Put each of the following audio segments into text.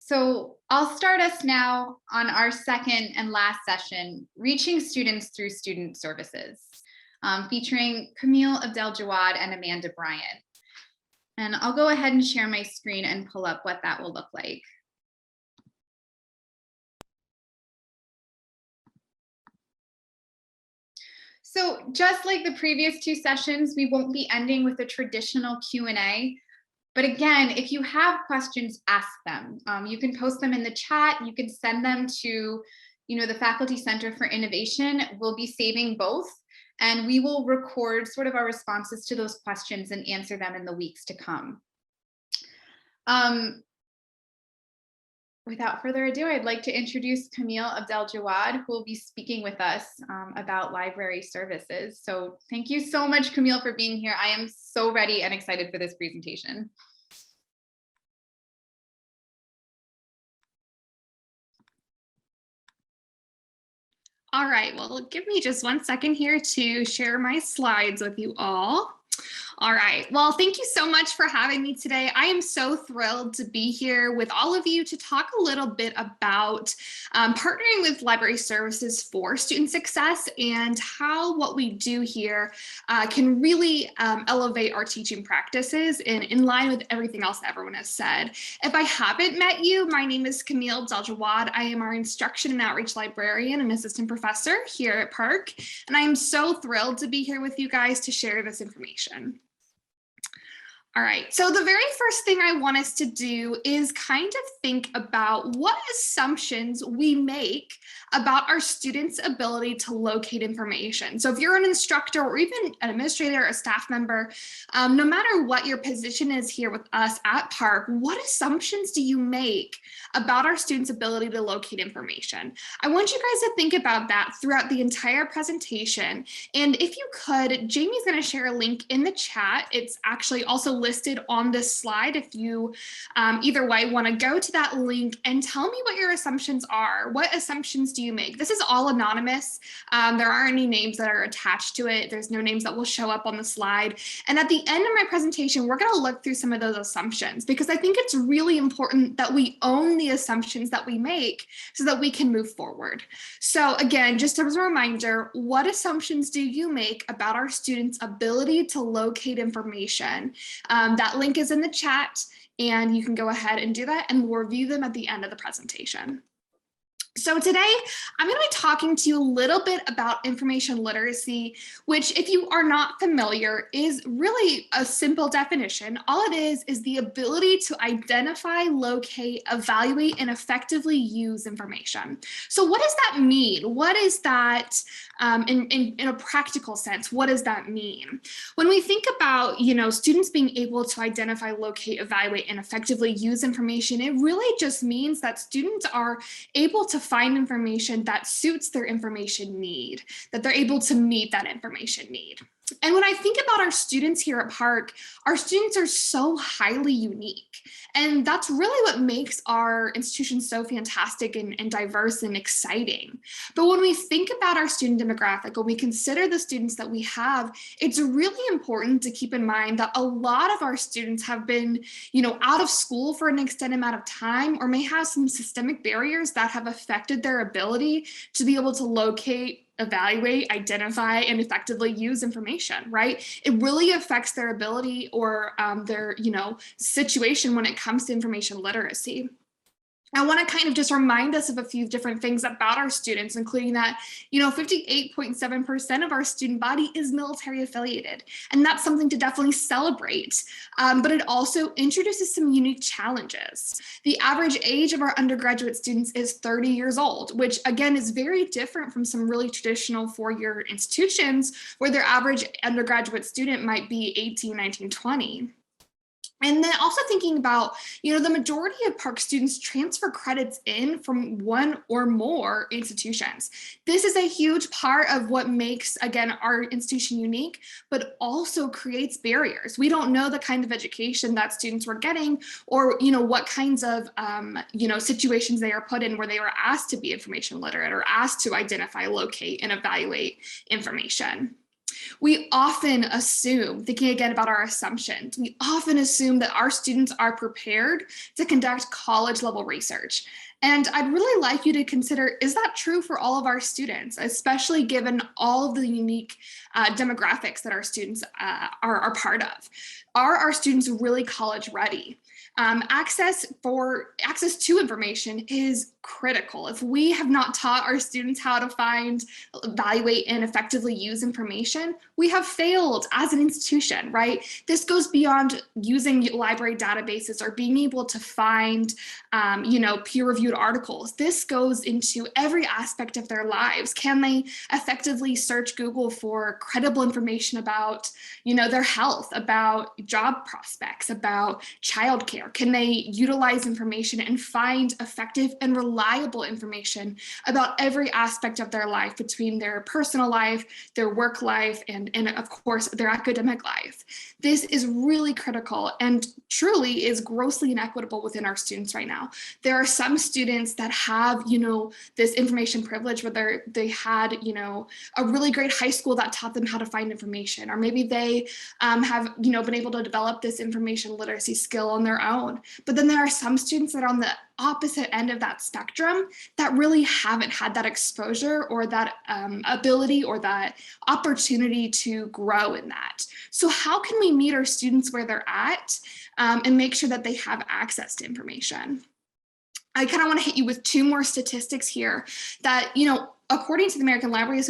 So I'll start us now on our second and last session, Reaching Students Through Student Services, featuring Camille, Abdel-Jawad, and Amanda Bryant. And I'll go ahead and share my screen and pull up what that will look like. So just like the previous two sessions, we won't be ending with a traditional Q&A. But again, if you have questions, ask them. You can post them in the chat. You can send them to, the Faculty Center for Innovation. We'll be saving both, and we will record sort of our responses to those questions and answer them in the weeks to come. Without further ado, I'd like to introduce Camille Abdel-Jawad, who will be speaking with us about library services. So thank you so much, Camille, for being here. I am so ready and excited for this presentation. All right, well, give me just 1 second here to share my slides with you all. All right, well, thank you so much for having me today. I am so thrilled to be here with all of you to talk a little bit about partnering with library services for student success and how what we do here can really elevate our teaching practices in line with everything else that everyone has said. If I haven't met you, my name is Camille Abdel-Jawad. I am our Instruction and Outreach Librarian and Assistant Professor here at Park, and I am so thrilled to be here with you guys to share this information. All right, so the very first thing I want us to do is kind of think about what assumptions we make about our students' ability to locate information. So if you're an instructor or even an administrator or a staff member, no matter what your position is here with us at Park, what assumptions do you make about our students' ability to locate information? I want you guys to think about that throughout the entire presentation. And if you could, Jamie's going to share a link in the chat. It's actually also listed on this slide. If you either way want to go to that link and tell me what your assumptions are. What assumptions do you make? This is all anonymous. There aren't any names that are attached to it. There's no names that will show up on the slide. And at the end of my presentation, we're going to look through some of those assumptions because I think it's really important that we own the assumptions that we make so that we can move forward. So again, just as a reminder, what assumptions do you make about our students' ability to locate information? That link is in the chat, and you can go ahead and do that, and we'll review them at the end of the presentation. So today, I'm going to be talking to you a little bit about information literacy, which, if you are not familiar, is really a simple definition. All it is the ability to identify, locate, evaluate, and effectively use information. So what does that mean? What is that in a practical sense? What does that mean? When we think about, students being able to identify, locate, evaluate, and effectively use information, it really just means that students are able to find information that suits their information need, that they're able to meet that information need. And when I think about our students here at Park, our students are so highly unique. And that's really what makes our institution so fantastic and diverse and exciting. But when we think about our student demographic, when we consider the students that we have, it's really important to keep in mind that a lot of our students have been, out of school for an extended amount of time, or may have some systemic barriers that have affected their ability to be able to locate, evaluate, identify, and effectively use information, right? It really affects their ability or their, situation when it comes to information literacy. I want to kind of just remind us of a few different things about our students, including that, 58.7% of our student body is military affiliated, and that's something to definitely celebrate. But it also introduces some unique challenges. The average age of our undergraduate students is 30 years old, which again is very different from some really traditional four-year institutions where their average undergraduate student might be 18, 19, 20. And then also thinking about, the majority of Park students transfer credits in from one or more institutions. This is a huge part of what makes, again, our institution unique, but also creates barriers. We don't know the kind of education that students were getting or, what kinds of, situations they are put in where they were asked to be information literate or asked to identify, locate, and evaluate information. We often assume, thinking again about our assumptions, we often assume that our students are prepared to conduct college level research. And I'd really like you to consider, is that true for all of our students, especially given all of the unique demographics that our students are part of? Are our students really college ready? Access to information is critical. If we have not taught our students how to find, evaluate, and effectively use information, we have failed as an institution, right? This goes beyond using library databases or being able to find, peer-reviewed articles. This goes into every aspect of their lives. Can they effectively search Google for credible information about, their health, about job prospects, about childcare? Can they utilize information and find effective and reliable information about every aspect of their life, between their personal life, their work life, and of course, their academic life? This is really critical and truly is grossly inequitable within our students right now. There are some students that have, this information privilege where they had, a really great high school that taught them how to find information, or maybe they have, been able to develop this information literacy skill on their own. But then there are some students that are on the opposite end of that spectrum that really haven't had that exposure or that ability or that opportunity to grow in that. So how can we meet our students where they're at and make sure that they have access to information? I kind of want to hit you with two more statistics here that, according to the American Library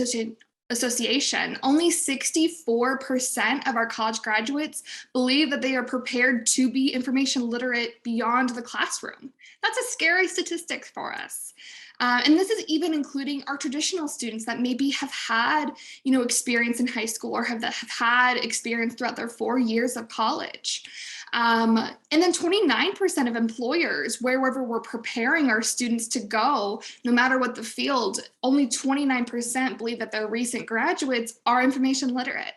Association, only 64% of our college graduates believe that they are prepared to be information literate beyond the classroom. That's a scary statistic for us. And this is even including our traditional students that maybe have had, experience in high school or have had experience throughout their 4 years of college. And then 29% of employers, wherever we're preparing our students to go, no matter what the field, only 29% believe that their recent graduates are information literate.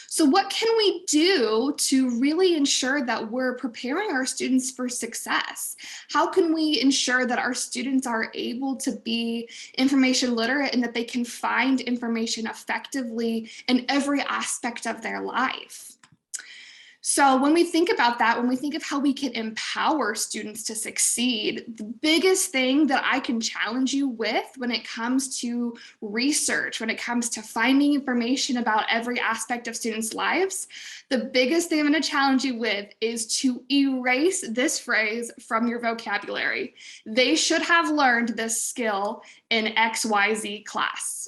So what can we do to really ensure that we're preparing our students for success? How can we ensure that our students are able to be information literate and that they can find information effectively in every aspect of their life? So when we think about that, when we think of how we can empower students to succeed, the biggest thing that I can challenge you with when it comes to research, when it comes to finding information about every aspect of students' lives, the biggest thing I'm going to challenge you with is to erase this phrase from your vocabulary. They should have learned this skill in XYZ class.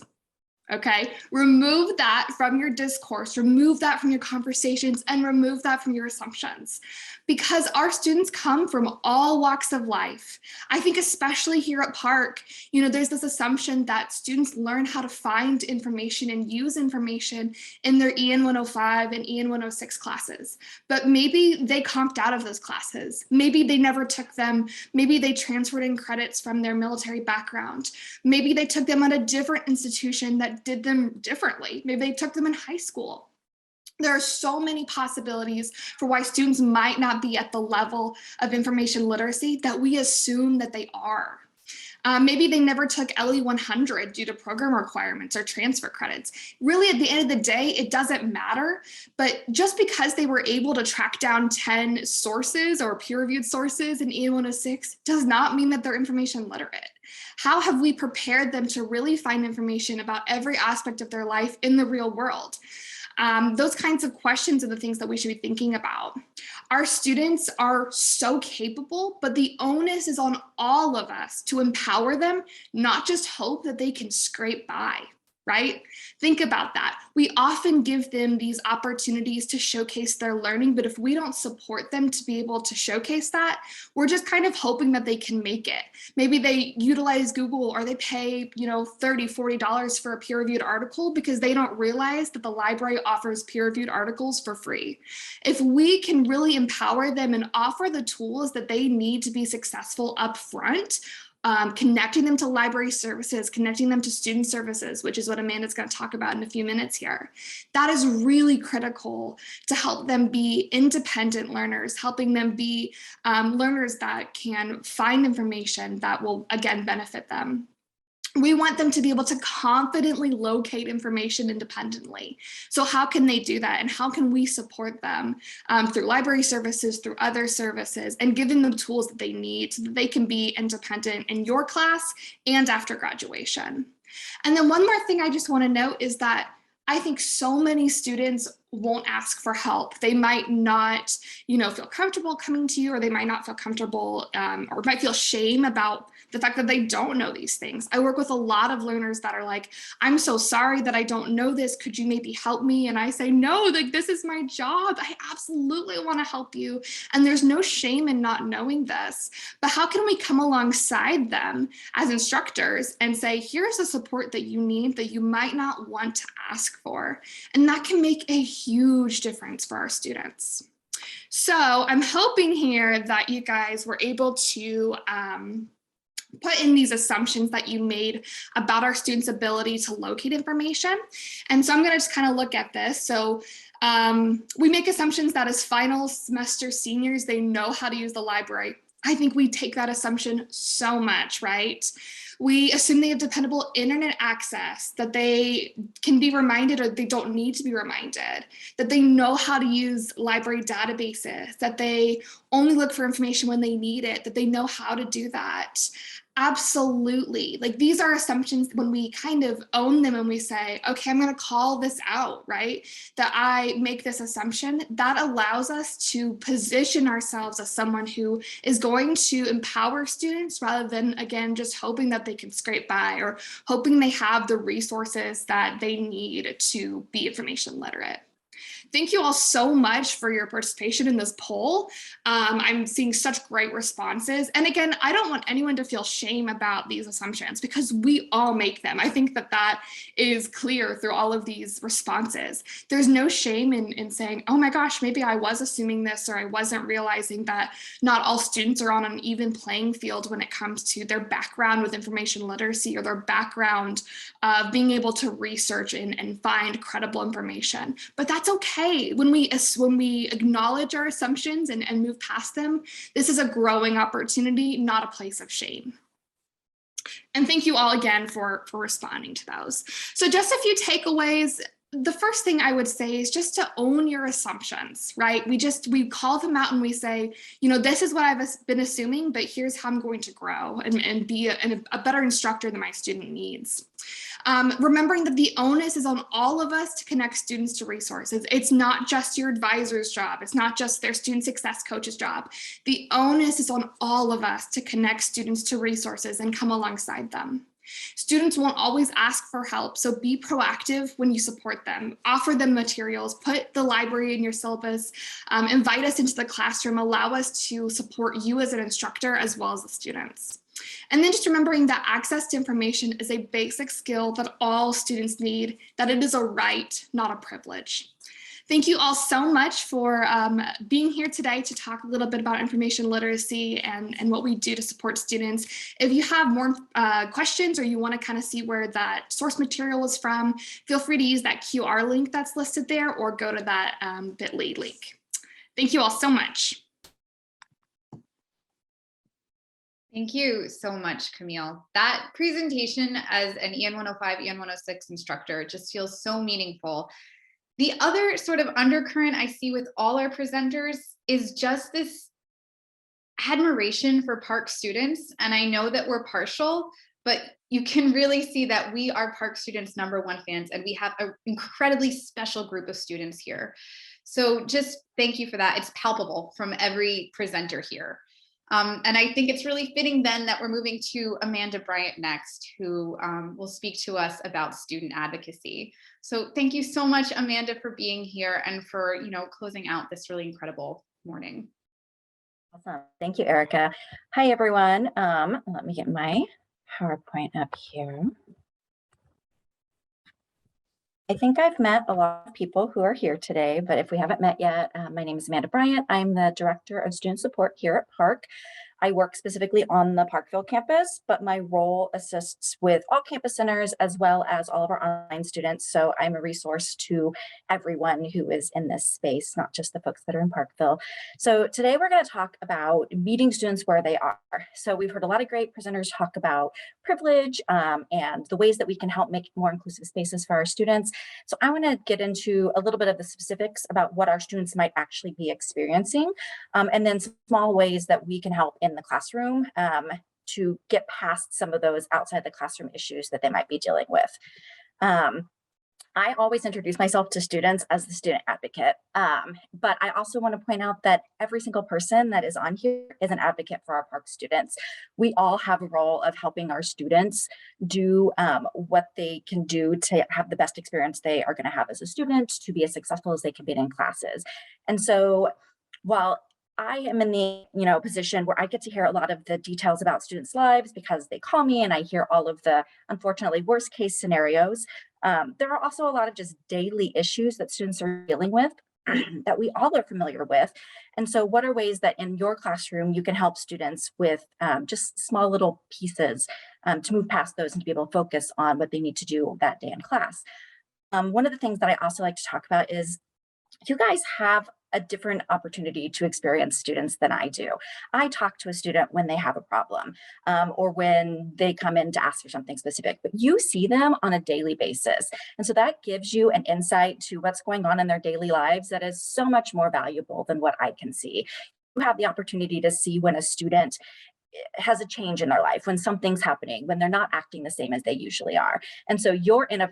Okay, remove that from your discourse, remove that from your conversations, and remove that from your assumptions, because our students come from all walks of life. I think especially here at Park, there's this assumption that students learn how to find information and use information in their EN 105 and EN 106 classes, but maybe they comped out of those classes. Maybe they never took them. Maybe they transferred in credits from their military background. Maybe they took them at a different institution that did them differently. Maybe they took them in high school. There are so many possibilities for why students might not be at the level of information literacy that we assume that they are. Maybe they never took LE 100 due to program requirements or transfer credits. Really, at the end of the day, it doesn't matter. But just because they were able to track down 10 sources or peer-reviewed sources in EN 106 does not mean that they're information literate. How have we prepared them to really find information about every aspect of their life in the real world? Those kinds of questions are the things that we should be thinking about. Our students are so capable, but the onus is on all of us to empower them, not just hope that they can scrape by. Right? Think about that. We often give them these opportunities to showcase their learning, but if we don't support them to be able to showcase that, we're just kind of hoping that they can make it. Maybe they utilize Google or they pay, $30, $40 for a peer-reviewed article because they don't realize that the library offers peer-reviewed articles for free. If we can really empower them and offer the tools that they need to be successful up front, connecting them to library services, connecting them to student services, which is what Amanda's going to talk about in a few minutes here. That is really critical to help them be independent learners, helping them be learners that can find information that will, again, benefit them. We want them to be able to confidently locate information independently. So how can they do that? And how can we support them through library services, through other services, and give them the tools that they need so that they can be independent in your class and after graduation? And then one more thing I just want to note is that I think so many students won't ask for help. They might not, feel comfortable coming to you, or they might not feel comfortable or might feel shame about the fact that they don't know these things. I work with a lot of learners that are like, I'm so sorry that I don't know this. Could you maybe help me? And I say, no, like, this is my job. I absolutely want to help you. And there's no shame in not knowing this. But how can we come alongside them as instructors and say, here's the support that you need that you might not want to ask for? And that can make a huge difference for our students. So I'm hoping here that you guys were able to put in these assumptions that you made about our students' ability to locate information. And so I'm going to just kind of look at this. So we make assumptions that as final semester seniors, they know how to use the library. I think we take that assumption so much, right? We assume they have dependable internet access, that they can be reminded or they don't need to be reminded, that they know how to use library databases, that they only look for information when they need it, that they know how to do that. Absolutely. Like, these are assumptions when we kind of own them and we say, okay, I'm going to call this out, right? That I make this assumption, that allows us to position ourselves as someone who is going to empower students rather than, again, just hoping that they can scrape by or hoping they have the resources that they need to be information literate. Thank you all so much for your participation in this poll. I'm seeing such great responses. And again, I don't want anyone to feel shame about these assumptions because we all make them. I think that that is clear through all of these responses. There's no shame in saying, oh my gosh, maybe I was assuming this, or I wasn't realizing that not all students are on an even playing field when it comes to their background with information literacy or their background of being able to research and find credible information. But that's okay. When we acknowledge our assumptions and move past them, this is a growing opportunity, not a place of shame. And thank you all again for responding to those. So just a few takeaways. The first thing I would say is just to own your assumptions, right? We call them out and we say, this is what I've been assuming, but here's how I'm going to grow and be a better instructor than my student needs. Remembering that the onus is on all of us to connect students to resources. It's not just your advisor's job. It's not just their student success coach's job. The onus is on all of us to connect students to resources and come alongside them. Students won't always ask for help, so be proactive when you support them. Offer them materials, put the library in your syllabus, invite us into the classroom, allow us to support you as an instructor as well as the students. And then just remembering that access to information is a basic skill that all students need, that it is a right, not a privilege. Thank you all so much for being here today to talk a little bit about information literacy and what we do to support students. If you have more questions or you want to kind of see where that source material is from, feel free to use that QR link that's listed there or go to that bit.ly link. Thank you all so much. Thank you so much, Camille. That presentation as an EN 105, EN 106 instructor just feels so meaningful. The other sort of undercurrent I see with all our presenters is just this admiration for Park students. And I know that we're partial, but you can really see that we are Park students' #1 fans, and we have an incredibly special group of students here. So just thank you for that. It's palpable from every presenter here. And I think it's really fitting then that we're moving to Amanda Bryant next, who will speak to us about student advocacy. So thank you so much, Amanda, for being here and for closing out this really incredible morning. Awesome. Thank you, Erica. Hi, everyone. Let me get my PowerPoint up here. I think I've met a lot of people who are here today, but if we haven't met yet, my name is Amanda Bryant. I'm the Director of Student Support here at Park. I work specifically on the Parkville campus, but my role assists with all campus centers as well as all of our online students. So I'm a resource to everyone who is in this space, not just the folks that are in Parkville. So today we're going to talk about meeting students where they are. So we've heard a lot of great presenters talk about privilege and the ways that we can help make more inclusive spaces for our students. So I want to get into a little bit of the specifics about what our students might actually be experiencing, and then some small ways that we can help in the classroom to get past some of those outside the classroom issues that they might be dealing with. I always introduce myself to students as the student advocate, but I also want to point out that every single person that is on here is an advocate for our Park students. We all have a role of helping our students do what they can do to have the best experience they are going to have as a student, to be as successful as they can be in classes. And so while I am in the position where I get to hear a lot of the details about students' lives because they call me and I hear all of the unfortunately worst case scenarios, there are also a lot of just daily issues that students are dealing with that we all are familiar with. And so what are ways that in your classroom you can help students with just small little pieces to move past those and to be able to focus on what they need to do that day in class? One of the things that I also like to talk about is you guys have a different opportunity to experience students than I do. I talk to a student when they have a problem or when they come in to ask for something specific, but you see them on a daily basis. And so that gives you an insight to what's going on in their daily lives that is so much more valuable than what I can see. You have the opportunity to see when a student has a change in their life, when something's happening, when they're not acting the same as they usually are. And so you're in a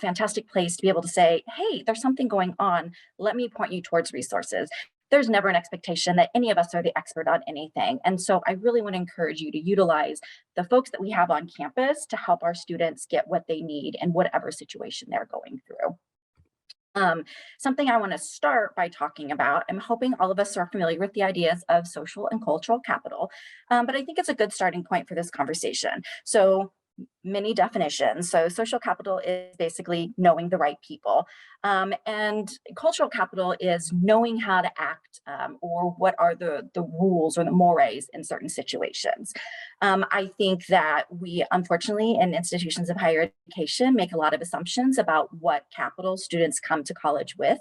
fantastic place to be able to say, hey, there's something going on. Let me point you towards resources. There's never an expectation that any of us are the expert on anything. And so I really want to encourage you to utilize the folks that we have on campus to help our students get what they need in whatever situation they're going through. Something I want to start by talking about, I'm hoping all of us are familiar with the ideas of social and cultural capital, but I think it's a good starting point for this conversation. So many definitions. So social capital is basically knowing the right people. And cultural capital is knowing how to act or what are the rules or the mores in certain situations. I think that we, unfortunately, in institutions of higher education, make a lot of assumptions about what capital students come to college with.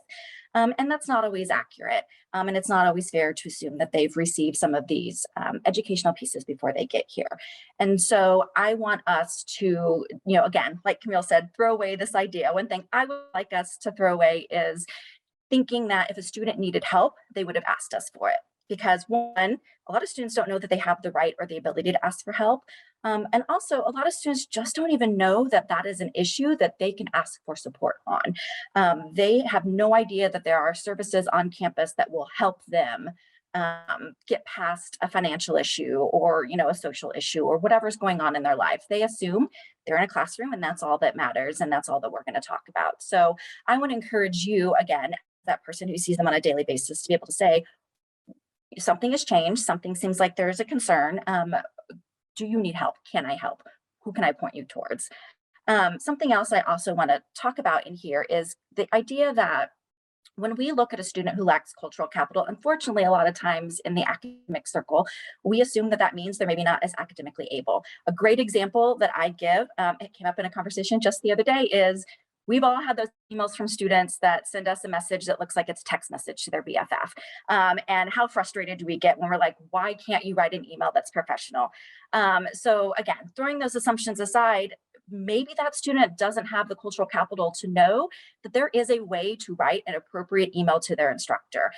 And that's not always accurate. And it's not always fair to assume that they've received some of these educational pieces before they get here. And so I want us to, again, like Camille said, throw away this idea. One thing I would like us to throw away is thinking that if a student needed help, they would have asked us for it. Because one, a lot of students don't know that they have the right or the ability to ask for help. And also a lot of students just don't even know that that is an issue that they can ask for support on. They have no idea that there are services on campus that will help them get past a financial issue or, a social issue or whatever's going on in their life. They assume they're in a classroom and that's all that matters. And that's all that we're going to talk about. So I want to encourage you, again, that person who sees them on a daily basis, to be able to say, something has changed. Something seems like there's a concern. Do you need help? Can I help? Who can I point you towards? Something else I also want to talk about in here is the idea that when we look at a student who lacks cultural capital, unfortunately, a lot of times in the academic circle, we assume that that means they're maybe not as academically able. A great example that I give, it came up in a conversation just the other day, is we've all had those emails from students that send us a message that looks like it's text message to their BFF. And how frustrated do we get when we're like, why can't you write an email that's professional? So again, throwing those assumptions aside, maybe that student doesn't have the cultural capital to know that there is a way to write an appropriate email to their instructor.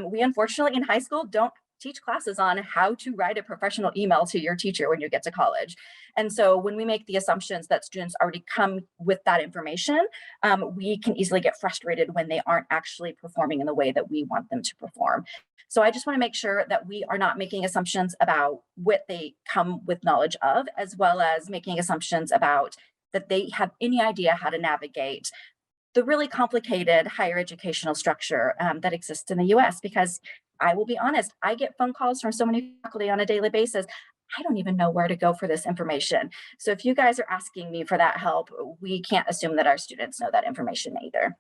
We unfortunately in high school don't teach classes on how to write a professional email to your teacher when you get to college. And so when we make the assumptions that students already come with that information, we can easily get frustrated when they aren't actually performing in the way that we want them to perform. So I just want to make sure that we are not making assumptions about what they come with knowledge of, as well as making assumptions about that they have any idea how to navigate the really complicated higher educational structure that exists in the US. Because I will be honest, I get phone calls from so many faculty on a daily basis. I don't even know where to go for this information. So if you guys are asking me for that help, we can't assume that our students know that information either.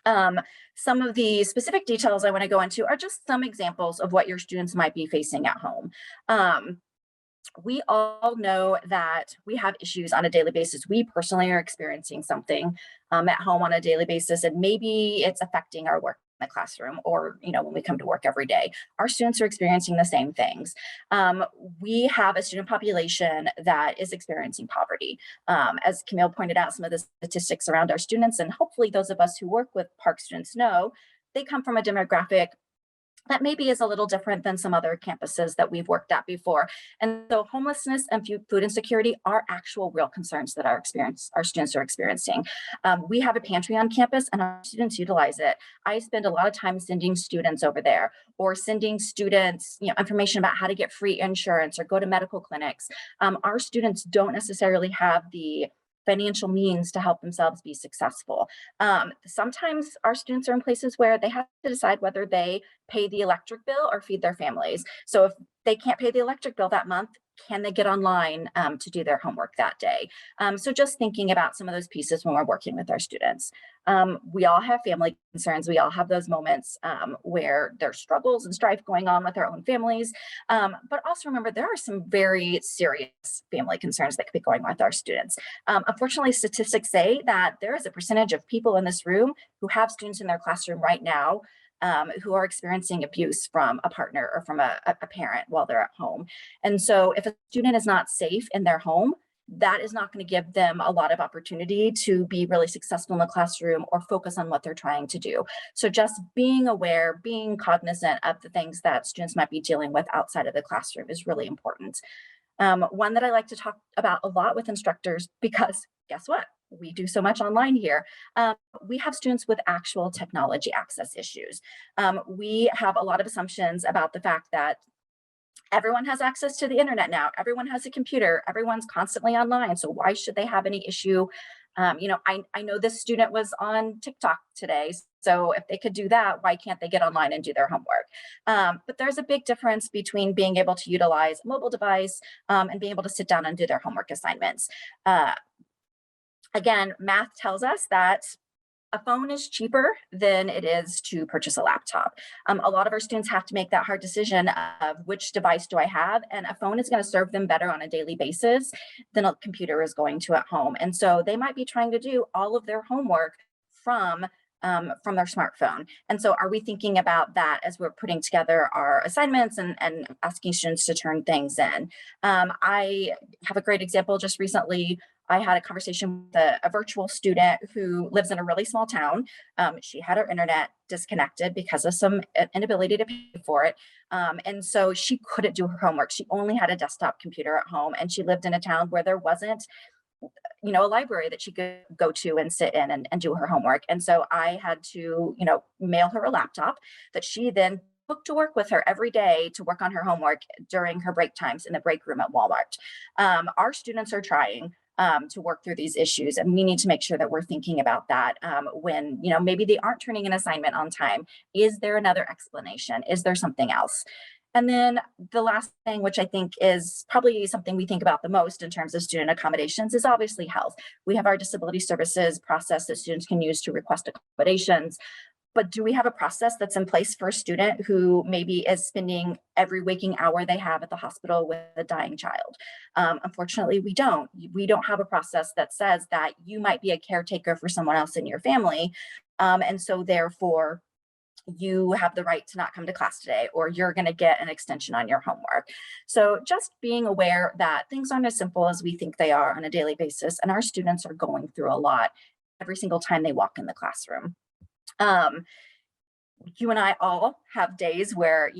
Some of the specific details I want to go into are just some examples of what your students might be facing at home. We all know that we have issues on a daily basis. We personally are experiencing something at home on a daily basis, and maybe it's affecting our work in the classroom, or when we come to work every day. Our students are experiencing the same things. We have a student population that is experiencing poverty. As Camille pointed out, some of the statistics around our students, and hopefully those of us who work with Park students know, they come from a demographic that maybe is a little different than some other campuses that we've worked at before. And so homelessness and food insecurity are actual real concerns that our students are experiencing. We have a pantry on campus and our students utilize it. I spend a lot of time sending students over there, or sending students information about how to get free insurance or go to medical clinics. Our students don't necessarily have the financial means to help themselves be successful. Sometimes our students are in places where they have to decide whether they pay the electric bill or feed their families. So if they can't pay the electric bill that month, can they get online to do their homework that day? So just thinking about some of those pieces when we're working with our students. We all have family concerns. We all have those moments where there's struggles and strife going on with our own families. But also remember, there are some very serious family concerns that could be going on with our students. Unfortunately, statistics say that there is a percentage of people in this room who have students in their classroom right now who are experiencing abuse from a partner or from a parent while they're at home. And so if a student is not safe in their home, that is not going to give them a lot of opportunity to be really successful in the classroom or focus on what they're trying to do. So just being aware, being cognizant of the things that students might be dealing with outside of the classroom is really important. One that I like to talk about a lot with instructors, because guess what? We do so much online here. We have students with actual technology access issues. We have a lot of assumptions about the fact that everyone has access to the internet now. Everyone has a computer. Everyone's constantly online. So why should they have any issue? I know this student was on TikTok today. So if they could do that, why can't they get online and do their homework? But there's a big difference between being able to utilize a mobile device and being able to sit down and do their homework assignments. Again, math tells us that a phone is cheaper than it is to purchase a laptop. A lot of our students have to make that hard decision of which device do I have, and a phone is going to serve them better on a daily basis than a computer is going to at home. And so they might be trying to do all of their homework from their smartphone. And so are we thinking about that as we're putting together our assignments and asking students to turn things in? I have a great example. Just recently, I had a conversation with a virtual student who lives in a really small town. She had her internet disconnected because of some inability to pay for it. And so she couldn't do her homework. She only had a desktop computer at home, and she lived in a town where there wasn't a library that she could go to and sit in and do her homework. And so I had to, mail her a laptop that she then took to work with her every day to work on her homework during her break times in the break room at Walmart. Our students are trying to work through these issues, and we need to make sure that we're thinking about that when, maybe they aren't turning an assignment on time. Is there another explanation? Is there something else? And then the last thing, which I think is probably something we think about the most in terms of student accommodations, is obviously health. We have our disability services process that students can use to request accommodations. But do we have a process that's in place for a student who maybe is spending every waking hour they have at the hospital with a dying child? Unfortunately, we don't. We don't have a process that says that you might be a caretaker for someone else in your family. And so therefore, you have the right to not come to class today, or you're going to get an extension on your homework. So just being aware that things aren't as simple as we think they are on a daily basis, and our students are going through a lot every single time they walk in the classroom. You and I all have days where,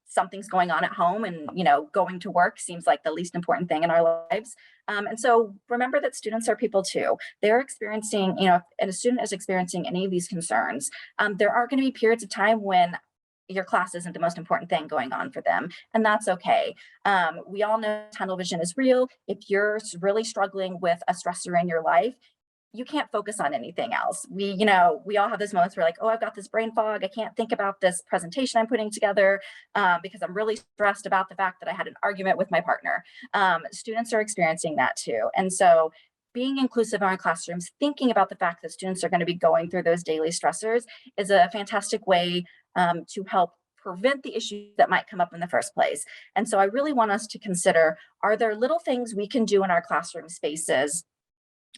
something's going on at home, and, going to work seems like the least important thing in our lives. And so remember that students are people too. They're experiencing, if a student is experiencing any of these concerns, there are going to be periods of time when your class isn't the most important thing going on for them, and that's okay. We all know tunnel vision is real. If you're really struggling with a stressor in your life, you can't focus on anything else. We all have those moments where like, oh, I've got this brain fog. I can't think about this presentation I'm putting together because I'm really stressed about the fact that I had an argument with my partner. Students are experiencing that too. And so being inclusive in our classrooms, thinking about the fact that students are going to be going through those daily stressors is a fantastic way to help prevent the issues that might come up in the first place. And so I really want us to consider, are there little things we can do in our classroom spaces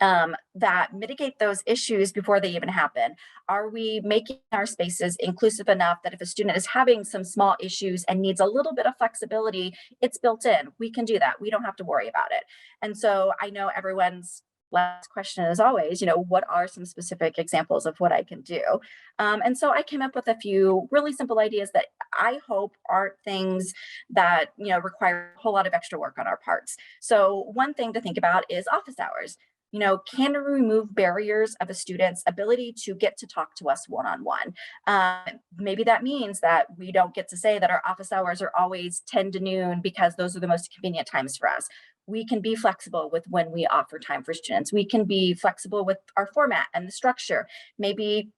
that mitigate those issues before they even happen? Are we making our spaces inclusive enough that if a student is having some small issues and needs a little bit of flexibility, it's built in? We can do that. We don't have to worry about it. And so I know everyone's last question is always, what are some specific examples of what I can do? And so I came up with a few really simple ideas that I hope aren't things that, require a whole lot of extra work on our parts. So one thing to think about is office hours. Can we remove barriers of a student's ability to get to talk to us one-on-one? Maybe that means that we don't get to say that our office hours are always 10 to noon because those are the most convenient times for us. We can be flexible with when we offer time for students. We can be flexible with our format and the structure. Maybe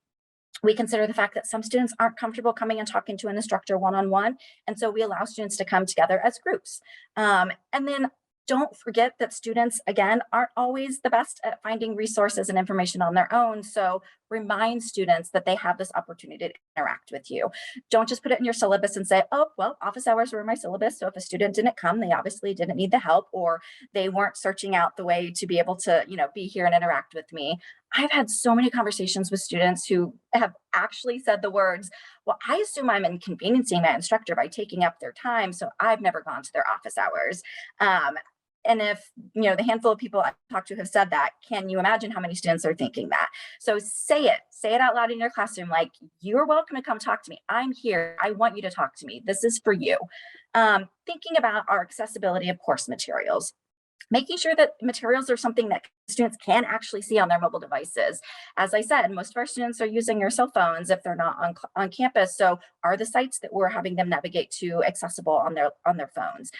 we consider the fact that some students aren't comfortable coming and talking to an instructor one-on-one, and so we allow students to come together as groups. And then don't forget that students, again, aren't always the best at finding resources and information on their own. So remind students that they have this opportunity to interact with you. Don't just put it in your syllabus and say, oh, well, office hours were in my syllabus, so if a student didn't come, they obviously didn't need the help, or they weren't searching out the way to be able to, be here and interact with me. I've had so many conversations with students who have actually said the words, well, I assume I'm inconveniencing my instructor by taking up their time, so I've never gone to their office hours. And if, the handful of people I talked to have said that, can you imagine how many students are thinking that? So say it out loud in your classroom, like, you're welcome to come talk to me. I'm here. I want you to talk to me. This is for you. Thinking about our accessibility of course materials. Making sure that materials are something that students can actually see on their mobile devices. As I said, most of our students are using their cell phones if they're not on campus. So are the sites that we're having them navigate to accessible on their phones?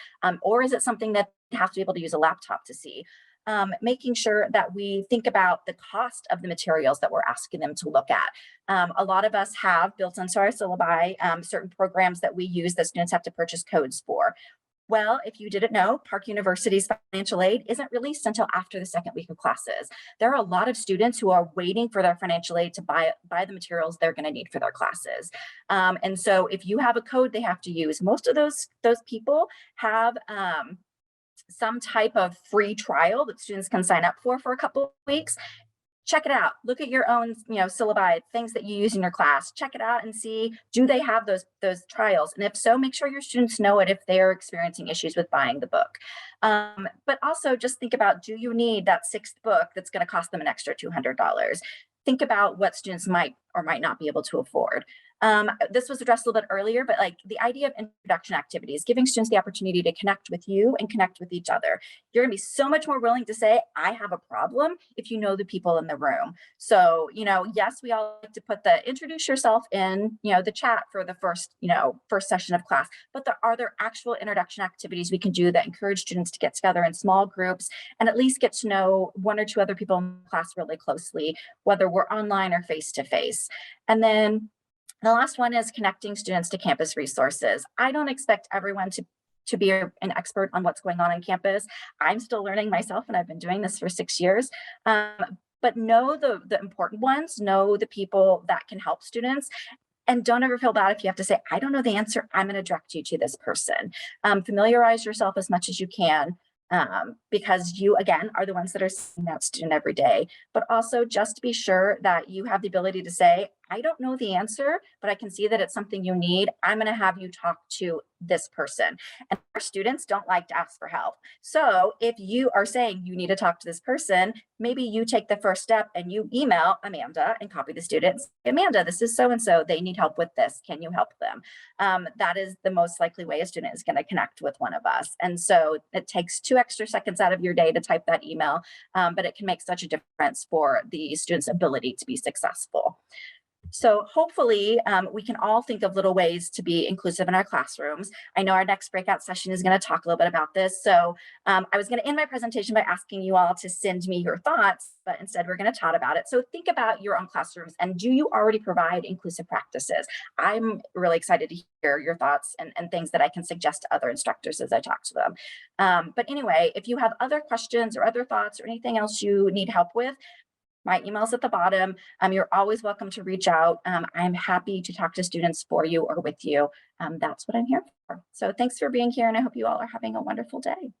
Or is it something that they have to be able to use a laptop to see? Making sure that we think about the cost of the materials that we're asking them to look at. A lot of us have built into our syllabi certain programs that we use that students have to purchase codes for. Well, if you didn't know, Park University's financial aid isn't released until after the second week of classes. There are a lot of students who are waiting for their financial aid to buy the materials they're going to need for their classes. And so if you have a code they have to use, most of those people have some type of free trial that students can sign up for a couple of weeks. Check it out. Look at your own, syllabi, things that you use in your class. Check it out and see, do they have those trials? And if so, make sure your students know it if they're experiencing issues with buying the book. But also just think about, do you need that sixth book that's going to cost them an extra $200? Think about what students might or might not be able to afford. This was addressed a little bit earlier, but like the idea of introduction activities, giving students the opportunity to connect with you and connect with each other. You're gonna be so much more willing to say, I have a problem, if you know the people in the room. So, yes, we all like to put the introduce yourself in, the chat for the first session of class, but are there actual introduction activities we can do that encourage students to get together in small groups and at least get to know one or two other people in class really closely, whether we're online or face-to-face. And then the last one is connecting students to campus resources. I don't expect everyone to be an expert on what's going on campus. I'm still learning myself, and I've been doing this for 6 years. But know the important ones, know the people that can help students. And don't ever feel bad if you have to say, I don't know the answer, I'm going to direct you to this person. Familiarize yourself as much as you can. Because you, again, are the ones that are seeing that student every day, but also just be sure that you have the ability to say, I don't know the answer, but I can see that it's something you need. I'm going to have you talk to this person. And our students don't like to ask for help. So if you are saying you need to talk to this person, maybe you take the first step and you email Amanda and copy the students. Amanda, this is so-and-so, they need help with this. Can you help them? That is the most likely way a student is going to connect with one of us. And so it takes 2 extra seconds out of your day to type that email, but it can make such a difference for the student's ability to be successful. So hopefully we can all think of little ways to be inclusive in our classrooms. I know our next breakout session is going to talk a little bit about this. So I was going to end my presentation by asking you all to send me your thoughts, but instead we're going to chat about it. So think about your own classrooms, and do you already provide inclusive practices? I'm really excited to hear your thoughts and things that I can suggest to other instructors as I talk to them. But anyway, if you have other questions or other thoughts or anything else you need help with, my email's at the bottom. You're always welcome to reach out. I'm happy to talk to students for you or with you. That's what I'm here for. So thanks for being here, and I hope you all are having a wonderful day.